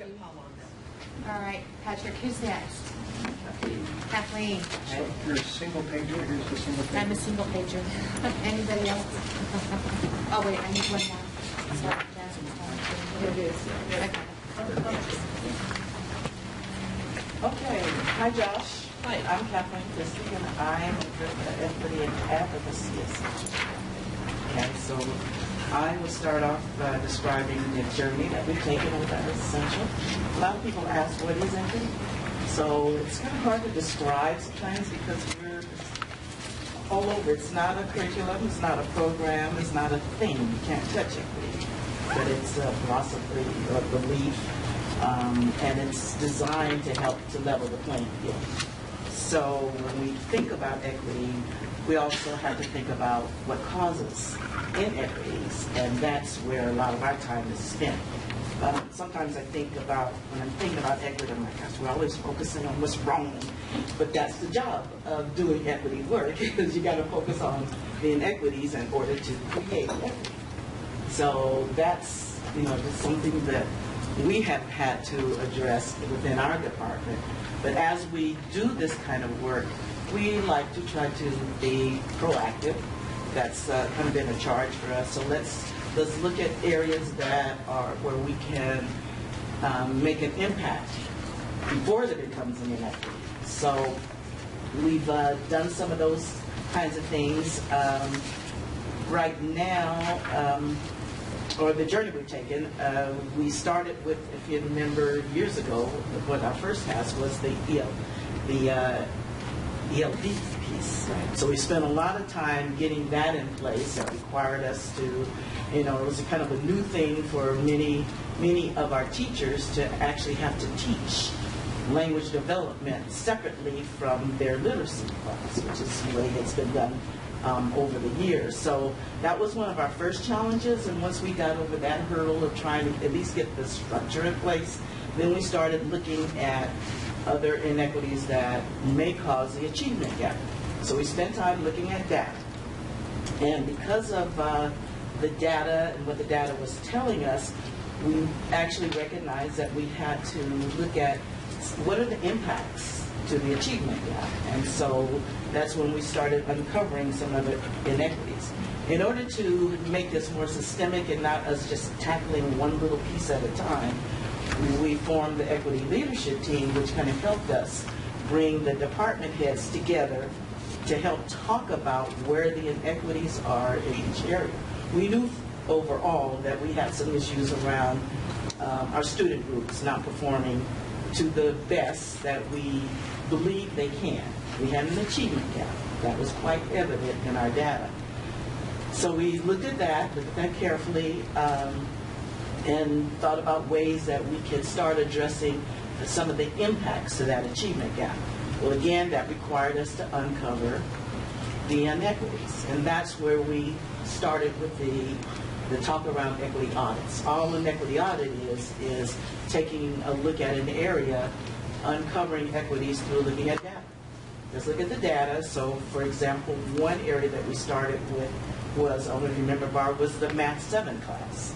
All right, Patrick, who's next? Kathleen. So here's a single pager, here's the single pager. I'm a single pager. Anybody else? Oh, wait, I need one more. Sorry, It is. Okay. Okay. Hi, Josh. Hi. I'm Kathleen Christie, and I'm with the Equity and Advocacy Association. And so I will start off describing the journey that we've taken with that essential. A lot of people ask, what is equity? So it's kind of hard to describe sometimes because we're all over. It's not a curriculum, it's not a program, it's not a thing. You can't touch equity. But it's a philosophy, a belief, and it's designed to help to level the playing field. So when we think about equity, we also have to think about what causes inequities, and that's where a lot of our time is spent. Sometimes I think about, when I'm thinking about equity, I'm like, gosh, we're always focusing on what's wrong. But that's the job of doing equity work, because you got to focus on the inequities in order to create equity. So that's, just something that we have had to address within our department. But as we do this kind of work, we like to try to be proactive. That's kind of been a charge for us. So let's look at areas that are where we can make an impact before it becomes an inequity. So we've done some of those kinds of things. Right now, or the journey we've taken, we started with, if you remember years ago, what our first task was the ELD piece. Right. So we spent a lot of time getting that in place. That required us to, it was a kind of a new thing for many of our teachers to actually have to teach language development separately from their literacy class, which is the way it's been done over the years. So that was one of our first challenges, and once we got over that hurdle of trying to at least get the structure in place, then we started looking at other inequities that may cause the achievement gap. So we spent time looking at data. And because of the data and what the data was telling us, we actually recognized that we had to look at what are the impacts to the achievement gap. And so that's when we started uncovering some of the inequities. In order to make this more systemic and not us just tackling one little piece at a time, we formed the Equity Leadership Team, which kind of helped us bring the department heads together to help talk about where the inequities are in each area. We knew overall that we had some issues around our student groups not performing to the best that we believe they can. We had an achievement gap. That was quite evident in our data. So we looked at that carefully, and thought about ways that we could start addressing some of the impacts to that achievement gap. Well, again, that required us to uncover the inequities, and that's where we started with the talk around equity audits. All an equity audit is taking a look at an area, uncovering equities through looking at data. Let's look at the data. So, for example, one area that we started with was, I don't know if you remember, Barb, was the Math 7 class.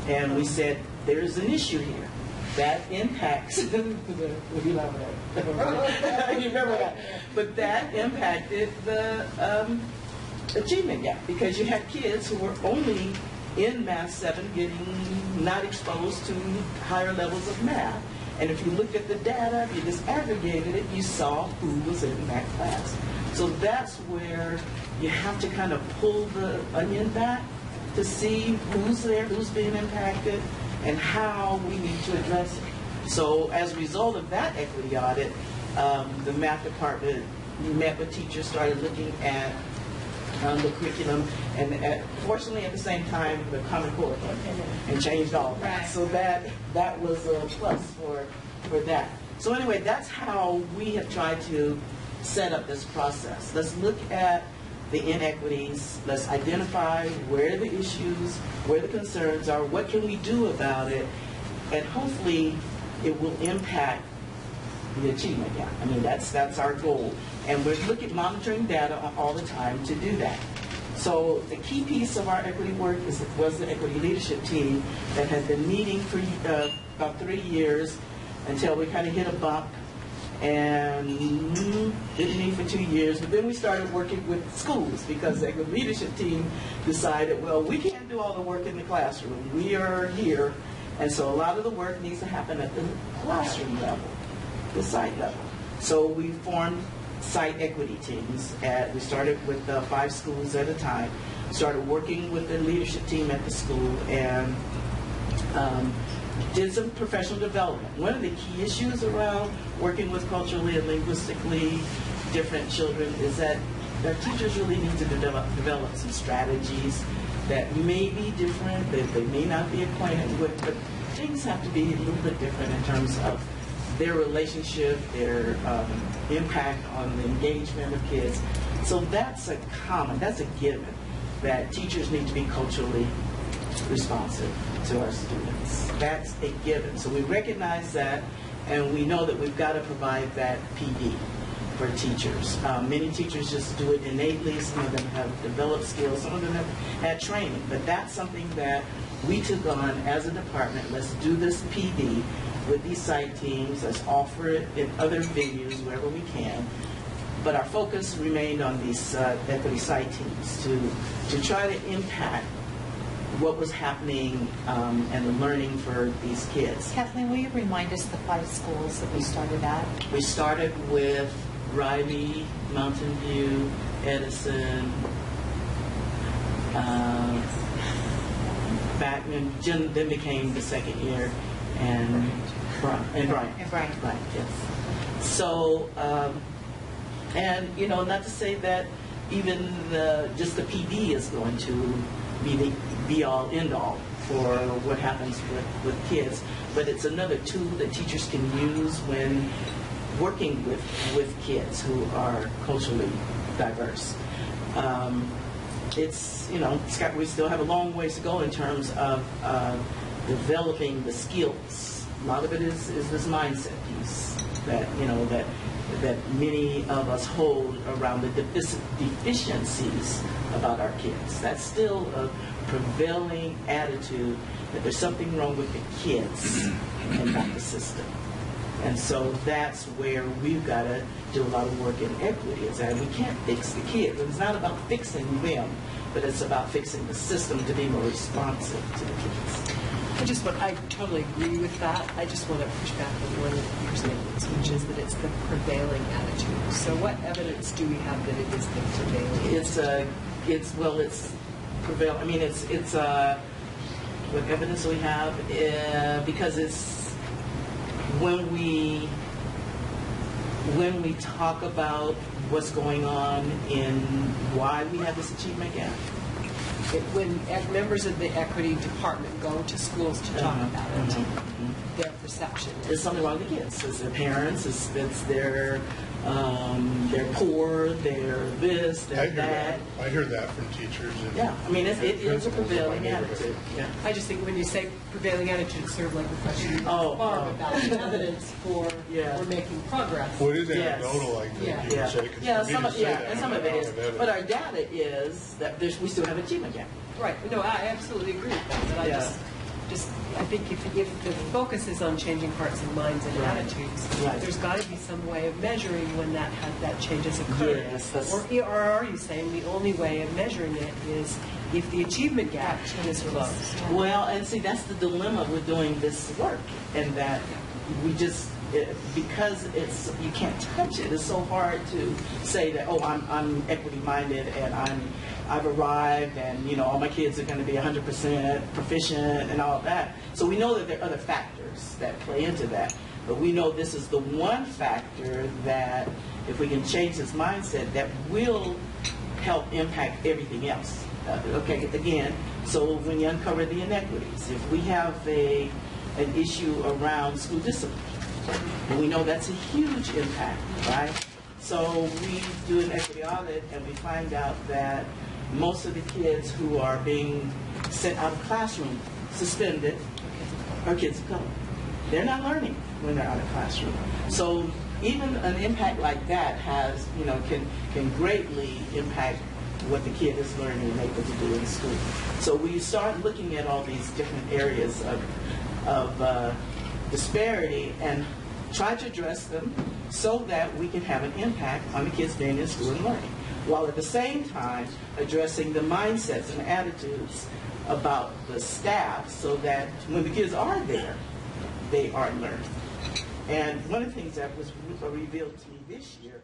And we said, there's an issue here that impacts, what do you laugh at? You remember that? But that impacted the achievement gap, because you had kids who were only in Math 7 getting not exposed to higher levels of math. And if you looked at the data, if you just aggregated it, you saw who was in that class. So that's where you have to kind of pull the onion back to see who's there, who's being impacted, and how we need to address it. So as a result of that equity audit, the math department met with teachers, started looking at the curriculum, and fortunately at the same time the Common Core came in and changed all of that. Right. So that was a plus for that. So anyway, that's how we have tried to set up this process. Let's look at the inequities. Let's identify where the issues, where the concerns are, what can we do about it, and hopefully it will impact the achievement gap. I mean, that's our goal. And we're monitoring data all the time to do that. So the key piece of our equity work was the Equity Leadership Team that has been meeting for about 3 years until we kind of hit a bump and didn't meet for 2 years. But then we started working with schools because the leadership team decided, well, we can't do all the work in the classroom. We are here. And so a lot of the work needs to happen at the classroom level, the site level. So we formed site equity teams. We started with 5 schools at a time. Started working with the leadership team at the school and did some professional development. One of the key issues around working with culturally and linguistically different children is that their teachers really need to develop some strategies that may be different, that they may not be acquainted with, but things have to be a little bit different in terms of their relationship, their impact on the engagement of kids. So that's a given, that teachers need to be culturally responsive to our students. That's a given. So we recognize that, and we know that we've got to provide that PD for teachers. Many teachers just do it innately. Some of them have developed skills. Some of them have had training. But that's something that we took on as a department. Let's do this PD with these site teams. Let's offer it in other venues wherever we can. But our focus remained on these equity site teams to try to impact what was happening and the learning for these kids. Kathleen, will you remind us the 5 schools that we started at? We started with Riley, Mountain View, Edison, Backman, then became the second year, and Bryant. Right, yes. So, and not to say that even just the PD is going to be the be-all, end-all for what happens with kids, but it's another tool that teachers can use when working with kids who are culturally diverse. We still have a long ways to go in terms of developing the skills. A lot of it is this mindset piece that many of us hold around the deficiencies about our kids. That's still a prevailing attitude that there's something wrong with the kids and not the system. And so that's where we've got to do a lot of work in equity. Is that we can't fix the kids. It's not about fixing them, but it's about fixing the system to be more responsive to the kids. I totally agree with that. I just want to push back on one of your statements, which is that it's the prevailing attitude. So what evidence do we have that it is the prevailing attitude? It's prevailing. I mean, what evidence do we have? Because it's when we talk about what's going on in why we have this achievement gap. When members of the equity department go to schools to talk about it, their perception. There's something wrong with the kids. It's their parents. It's they're poor. They're this. They're that. I hear that from teachers. Yeah, I mean it is a prevailing attitude. Yeah. I just think when you say prevailing attitude, it's sort of like the question about evidence for we're making progress. Well, it is anecdotal, I think. Some of it is. But our data is that we still have achievement gap. Right. No, I absolutely agree with that. But I think if the focus is on changing hearts and minds and attitudes, there's got to be some way of measuring when that change has occurred. Yes, or are you saying the only way of measuring it is if the achievement gap is closed? Well, and see, that's the dilemma with doing this work, and that we just because you can't touch it. It's so hard to say that I'm equity minded and I've arrived and all my kids are going to be 100% proficient and all of that. So we know that there are other factors that play into that, but we know this is the one factor that if we can change this mindset, that will help impact everything else. Again, so when you uncover the inequities, if we have an issue around school discipline, and we know that's a huge impact, right? So we do an equity audit and we find out that most of the kids who are being sent out of classroom, suspended, are kids of color. They're not learning when they're out of classroom. So even an impact like that has, can greatly impact what the kid is learning and able to do in school. So we start looking at all these different areas of disparity and try to address them so that we can have an impact on the kids being in school and learning, while at the same time addressing the mindsets and attitudes about the staff so that when the kids are there, they are learning. And one of the things that was revealed to me this year